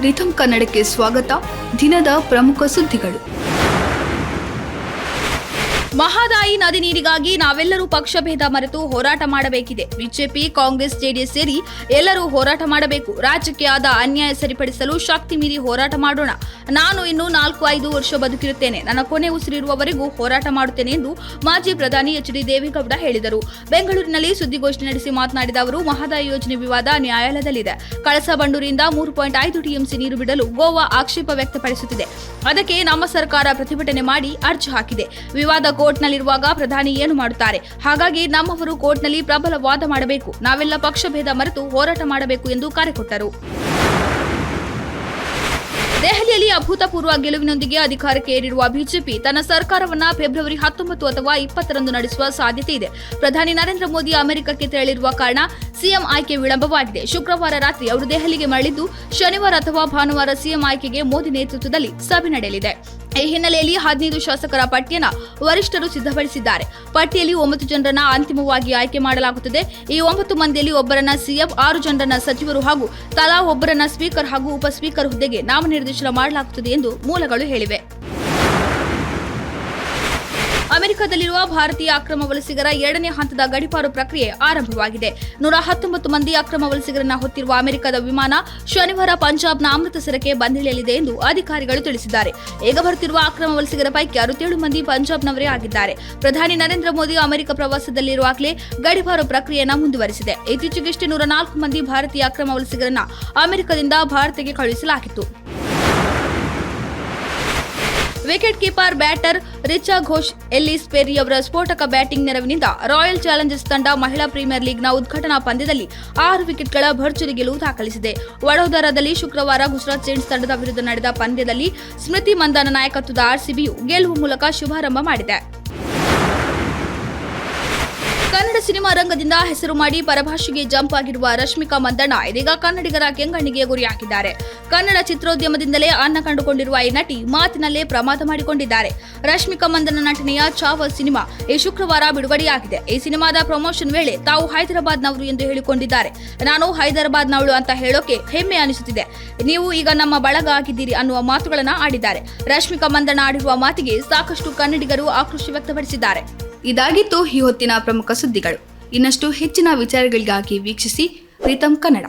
ರಿಥಮ್ ಕನ್ನಡಕ್ಕೆ ಸ್ವಾಗತ. ದಿನದ ಪ್ರಮುಖ ಸುದ್ದಿಗಳು. ಮಹದಾಯಿ ನದಿ ನೀರಿಗಾಗಿ ನಾವೆಲ್ಲರೂ ಪಕ್ಷಭೇದ ಮರೆತು ಹೋರಾಟ ಮಾಡಬೇಕಿದೆ. ಬಿಜೆಪಿ, ಕಾಂಗ್ರೆಸ್, ಜೆಡಿಎಸ್ ಸೇರಿ ಎಲ್ಲರೂ ಹೋರಾಟ ಮಾಡಬೇಕು. ರಾಜ್ಯಕ್ಕೆ ಆದ ಅನ್ಯಾಯ ಸರಿಪಡಿಸಲು ಶಕ್ತಿ ಮೀರಿ ಹೋರಾಟ ಮಾಡೋಣ. ನಾನು ಇನ್ನು 4-5 ವರ್ಷ ಬದುಕಿರುತ್ತೇನೆ. ನನ್ನ ಕೊನೆ ಉಸಿರಿರುವವರೆಗೂ ಹೋರಾಟ ಮಾಡುತ್ತೇನೆ ಎಂದು ಮಾಜಿ ಪ್ರಧಾನಿ ಎಚ್.ಡಿ. ದೇವೇಗೌಡ ಹೇಳಿದರು. ಬೆಂಗಳೂರಿನಲ್ಲಿ ಸುದ್ದಿಗೋಷ್ಠಿ ನಡೆಸಿ ಮಾತನಾಡಿದ ಅವರು, ಮಹದಾಯಿ ಯೋಜನೆ ವಿವಾದ ನ್ಯಾಯಾಲಯದಲ್ಲಿದೆ. ಕಳಸಾ-ಬಂಡೂರಿಯಿಂದ 3.5 ಟಿಎಂಸಿ ನೀರು ಬಿಡಲು ಗೋವಾ ಆಕ್ಷೇಪ ವ್ಯಕ್ತಪಡಿಸುತ್ತಿದೆ. ಅದಕ್ಕೆ ನಮ್ಮ ಸರ್ಕಾರ ಪ್ರತಿಭಟನೆ ಮಾಡಿ ಅರ್ಜಿ ಹಾಕಿದೆ. ವಿವಾದ ಕೋರ್ಟ್ನಲ್ಲಿರುವಾಗ ಪ್ರಧಾನಿ ಏನು ಮಾಡುತ್ತಾರೆ? ಹಾಗಾಗಿ ನಮ್ಮವರು ಕೋರ್ಟ್ನಲ್ಲಿ ಪ್ರಬಲ ವಾದ ಮಾಡಬೇಕು. ನಾವೆಲ್ಲ ಪಕ್ಷಭೇದ ಮರೆತು ಹೋರಾಟ ಮಾಡಬೇಕು ಎಂದು ಕರೆ ಕೊಟ್ಟರು. ದೆಹಲಿಯಲ್ಲಿ ಅಭೂತಪೂರ್ವ ಗೆಲುವಿನೊಂದಿಗೆ ಅಧಿಕಾರಕ್ಕೆ ಏರಿರುವ ಬಿಜೆಪಿ ತನ್ನ ಸರ್ಕಾರವನ್ನ ಫೆಬ್ರವರಿ 19 ಅಥವಾ 20ರಂದು ನಡೆಸುವ ಸಾಧ್ಯತೆ ಇದೆ. ಪ್ರಧಾನಿ ನರೇಂದ್ರ ಮೋದಿ ಅಮೆರಿಕಕ್ಕೆ ತೆರಳಿರುವ ಕಾರಣ ಸಿಎಂ ಆಯ್ಕೆ ವಿಳಂಬವಾಗಿದೆ. ಶುಕ್ರವಾರ ರಾತ್ರಿ ಅವರು ದೆಹಲಿಗೆ ಮರಳಿದ್ದು, ಶನಿವಾರ ಅಥವಾ ಭಾನುವಾರ ಸಿಎಂ ಆಯ್ಕೆಗೆ ಮೋದಿ ನೇತೃತ್ವದಲ್ಲಿ ಸಭೆ ನಡೆಯಲಿದೆ. ಈ ಹಿನ್ನೆಲೆಯಲ್ಲಿ 15 ಶಾಸಕರ ಪಟ್ಟಿಯನ್ನು ವರಿಷ್ಠರು ಸಿದ್ಧಪಡಿಸಿದ್ದಾರೆ. ಪಟ್ಟಿಯಲ್ಲಿ 9 ಜನರನ್ನ ಅಂತಿಮವಾಗಿ ಆಯ್ಕೆ ಮಾಡಲಾಗುತ್ತದೆ. ಈ 9 ಮಂದಿಯಲ್ಲಿ ಒಬ್ಬರನ್ನ ಸಿಎಂ, 6 ಜನರನ್ನ ಸಚಿವರು ಹಾಗೂ ತಲಾ ಒಬ್ಬರನ್ನ ಸ್ಪೀಕರ್ ಹಾಗೂ ಉಪ ಸ್ಪೀಕರ್ ಹುದ್ದೆಗೆ ನಾಮನಿರ್ದೇಶನ ಮಾಡಲಾಗುತ್ತದೆ ಎಂದು ಮೂಲಗಳು ಹೇಳಿವೆ. ಅಮೆರಿಕದಲ್ಲಿರುವ ಭಾರತೀಯ ಅಕ್ರಮ ವಲಸಿಗರ 2ನೇ ಹಂತದ ಗಡೀಪಾರು ಪ್ರಕ್ರಿಯೆ ಆರಂಭವಾಗಿದೆ. 119 ಮಂದಿ ಅಕ್ರಮ ವಲಸಿಗರನ್ನ ಹೊತ್ತಿರುವ ಅಮೆರಿಕದ ವಿಮಾನ ಶನಿವಾರ ಪಂಜಾಬ್ನ ಅಮೃತಸರಕ್ಕೆ ಬಂದಿಳಿಯಲಿದೆ ಎಂದು ಅಧಿಕಾರಿಗಳು ತಿಳಿಸಿದ್ದಾರೆ. ಈಗ ಬರುತ್ತಿರುವ ಅಕ್ರಮ ವಲಸಿಗರ ಪೈಕಿ 67 ಮಂದಿ ಪಂಜಾಬ್ನವರೇ ಆಗಿದ್ದಾರೆ. ಪ್ರಧಾನಿ ನರೇಂದ್ರ ಮೋದಿ ಅಮೆರಿಕ ಪ್ರವಾಸದಲ್ಲಿರುವಾಗಲೇ ಗಡೀಪಾರು ಪ್ರಕ್ರಿಯೆಯನ್ನು ಮುಂದುವರೆಸಿದೆ. ಇತ್ತೀಚೆಗಷ್ಟೇ 104 ಮಂದಿ ಭಾರತೀಯ ಅಕ್ರಮ ವಲಸಿಗರನ್ನ ಅಮೆರಿಕದಿಂದ ಭಾರತಕ್ಕೆ ಕಳುಹಿಸಲಾಗಿತ್ತು. Wicket keeper batter Richa Ghosh Ellis Perry ಅವರ ಸ್ಫೋಟಕ ಬ್ಯಾಟಿಂಗ್ ನೆರವಿನಿಂದ ರಾಯಲ್ ಚಾಲೆಂಜರ್ಸ್ ತಂಡ ಮಹಿಳಾ ಪ್ರೀಮಿಯರ್ ಲೀಗ್ನ ಉದ್ಘಾಟನಾ ಪಂದ್ಯದಲ್ಲಿ 6 ವಿಕೆಟ್ಗಳ ಭರ್ಜರಿ ಗೆಲುವು ದಾಖಲಿಸಿದೆ. ವಡೋದರಾದಲ್ಲಿ ಶುಕ್ರವಾರ ಗುಜರಾತ್ ಜೈಂಟ್ಸ್ ತಂಡದ ವಿರುದ್ಧ ನಡೆದ ಪಂದ್ಯದಲ್ಲಿ ಸ್ಮೃತಿ ಮಂದಾನ ನಾಯಕತ್ವದ ಆರ್ಸಿಬಿಯು ಗೆಲುವು ಮೂಲಕ ಶುಭಾರಂಭ ಮಾಡಿದೆ. ಕನ್ನಡ ಸಿನಿಮಾ ರಂಗದಿಂದ ಹೆಸರು ಮಾಡಿ ಪರಭಾಷೆಗೆ ಜಂಪ್ ಆಗಿರುವ ರಶ್ಮಿಕಾ ಮಂದಣ್ಣ ಇದೀಗ ಕನ್ನಡಿಗರ ಕೆಂಗಣ್ಣಿಗೆ ಗುರಿಯಾಗಿದ್ದಾರೆ. ಕನ್ನಡ ಚಿತ್ರೋದ್ಯಮದಿಂದಲೇ ಅನ್ನ ಕಂಡುಕೊಂಡಿರುವ ಈ ನಟಿ ಮಾತಿನಲ್ಲೇ ಪ್ರಮಾದ ಮಾಡಿಕೊಂಡಿದ್ದಾರೆ. ರಶ್ಮಿಕಾ ಮಂದಣ್ಣ ನಟನೆಯ ಚಾವ ಸಿನಿಮಾ ಈ ಶುಕ್ರವಾರ ಬಿಡುಗಡೆಯಾಗಿದೆ. ಈ ಸಿನಿಮಾದ ಪ್ರಮೋಷನ್ ವೇಳೆ ತಾವು ಹೈದರಾಬಾದ್ನವರು ಎಂದು ಹೇಳಿಕೊಂಡಿದ್ದಾರೆ. ನಾನು ಹೈದರಾಬಾದ್ನವಳು ಅಂತ ಹೇಳೋಕೆ ಹೆಮ್ಮೆ ಅನಿಸುತ್ತಿದೆ. ನೀವು ಈಗ ನಮ್ಮ ಬಳಗ ಆಗಿದ್ದೀರಿ ಅನ್ನುವ ಮಾತುಗಳನ್ನ ಆಡಿದ್ದಾರೆ. ರಶ್ಮಿಕಾ ಮಂದಣ್ಣ ಆಡಿರುವ ಮಾತಿಗೆ ಸಾಕಷ್ಟು ಕನ್ನಡಿಗರು ಆಕ್ರೋಶ ವ್ಯಕ್ತಪಡಿಸಿದ್ದಾರೆ. ಇದಾಗಿತ್ತು ಈ ಹೊತ್ತಿನ ಪ್ರಮುಖ ಸುದ್ದಿಗಳು. ಇನ್ನಷ್ಟು ಹೆಚ್ಚಿನ ವಿಚಾರಗಳಿಗಾಗಿ ವೀಕ್ಷಿಸಿ ರಿಥಮ್ ಕನ್ನಡ.